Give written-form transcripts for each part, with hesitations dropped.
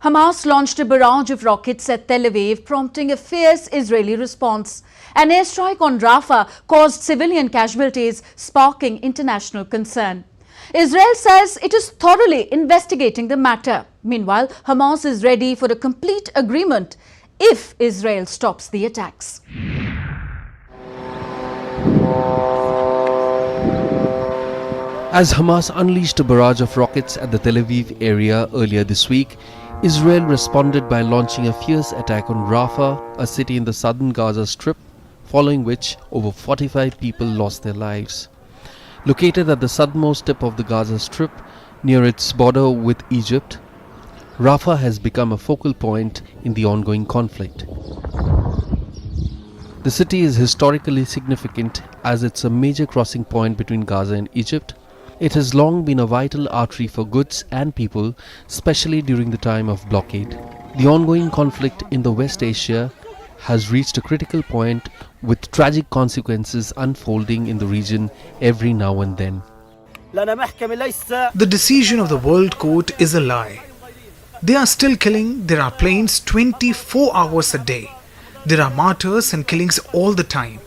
Hamas launched a barrage of rockets at Tel Aviv, prompting a fierce Israeli response. An airstrike on Rafah caused civilian casualties, sparking international concern. Israel says it is thoroughly investigating the matter. Meanwhile, Hamas is ready for a complete agreement if Israel stops the attacks. As Hamas unleashed a barrage of rockets at the Tel Aviv area earlier this week, Israel responded by launching a fierce attack on Rafah, a city in the southern Gaza Strip, following which over 45 people lost their lives. Located at the southernmost tip of the Gaza Strip, near its border with Egypt, Rafah has become a focal point in the ongoing conflict. The city is historically significant as it's a major crossing point between Gaza and Egypt. It has long been a vital artery for goods and people, especially during the time of blockade. The ongoing conflict in the West Asia has reached a critical point, with tragic consequences unfolding in the region every now and then. The decision of the World Court is a lie. They are still killing. There are planes 24 hours a day. There are martyrs and killings all the time.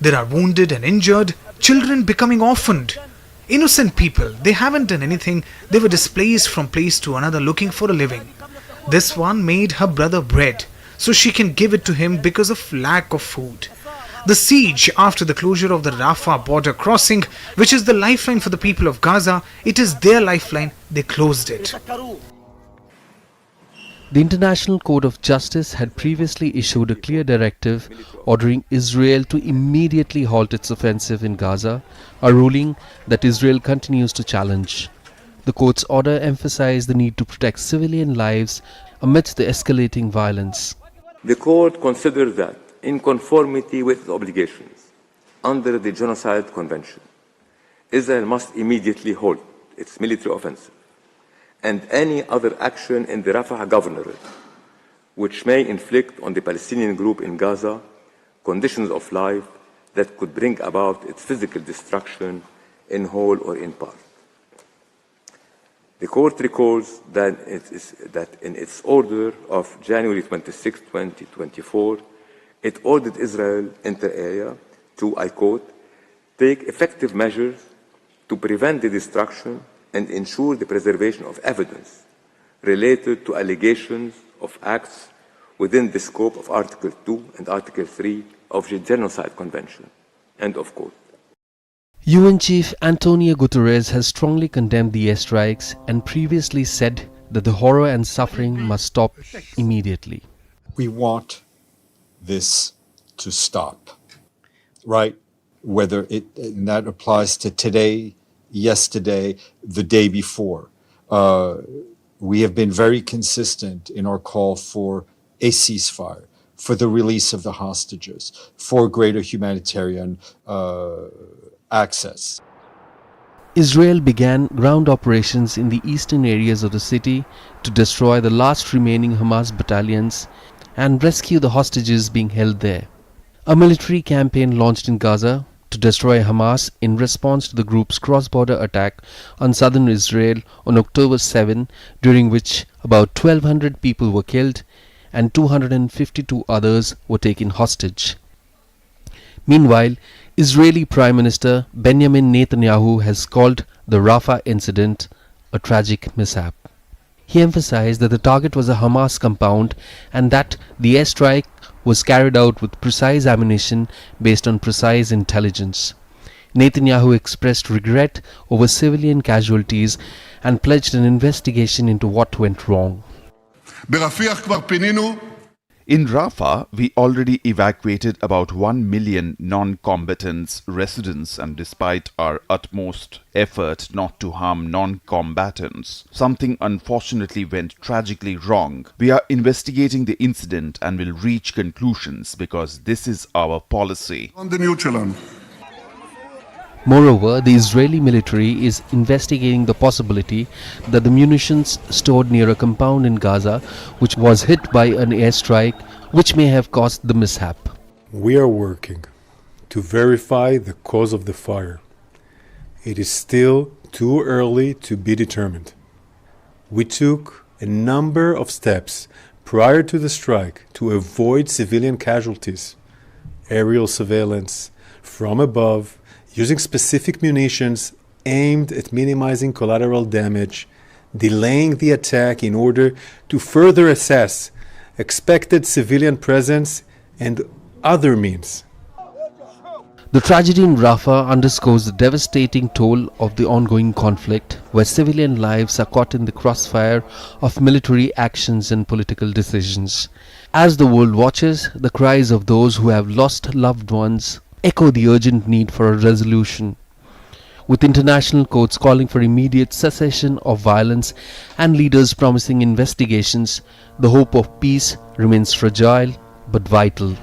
There are wounded and injured, children becoming orphaned. Innocent people, they haven't done anything. They were displaced from place to another looking for a living. This one made her brother bread so she can give it to him because of lack of food. The siege after the closure of the Rafah border crossing, which is the lifeline for the people of Gaza, it is their lifeline, they closed it. The International Court of Justice had previously issued a clear directive ordering Israel to immediately halt its offensive in Gaza, a ruling that Israel continues to challenge. The court's order emphasized the need to protect civilian lives amidst the escalating violence. The court considered that, in conformity with its obligations under the Genocide Convention, Israel must immediately halt its military offensive and any other action in the Rafah governorate which may inflict on the Palestinian group in Gaza conditions of life that could bring about its physical destruction in whole or in part. The court recalls that in its order of January 26, 2024, it ordered Israel inter alia to, I quote, take effective measures to prevent the destruction and ensure the preservation of evidence related to allegations of acts within the scope of Article 2 and Article 3 of the Genocide Convention. End of quote. UN Chief Antonio Guterres has strongly condemned the airstrikes and previously said that the horror and suffering must stop immediately. We want this to stop, right? Whether and that applies to today, yesterday, the day before. We have been very consistent in our call for a ceasefire, for the release of the hostages, for greater humanitarian access. Israel began ground operations in the eastern areas of the city to destroy the last remaining Hamas battalions and rescue the hostages being held there. A military campaign launched in Gaza to destroy Hamas in response to the group's cross-border attack on southern Israel on October 7, during which about 1,200 people were killed and 252 others were taken hostage. Meanwhile, Israeli Prime Minister Benjamin Netanyahu has called the Rafah incident a tragic mishap. He emphasized that the target was a Hamas compound and that the airstrike was carried out with precise ammunition based on precise intelligence. Netanyahu expressed regret over civilian casualties and pledged an investigation into what went wrong. In Rafah, we already evacuated about 1 million non-combatants residents, and despite our utmost effort not to harm non-combatants, something unfortunately went tragically wrong. We are investigating the incident and will reach conclusions because this is our policy. Moreover, the Israeli military is investigating the possibility that the munitions stored near a compound in Gaza, which was hit by an airstrike, which may have caused the mishap. We are working to verify the cause of the fire. It is still too early to be determined. We took a number of steps prior to the strike to avoid civilian casualties. Aerial surveillance from above, using specific munitions aimed at minimizing collateral damage, delaying the attack in order to further assess expected civilian presence, and other means. The tragedy in Rafah underscores the devastating toll of the ongoing conflict, where civilian lives are caught in the crossfire of military actions and political decisions. As the world watches, the cries of those who have lost loved ones echo the urgent need for a resolution. With international courts calling for immediate cessation of violence and leaders promising investigations, the hope of peace remains fragile but vital.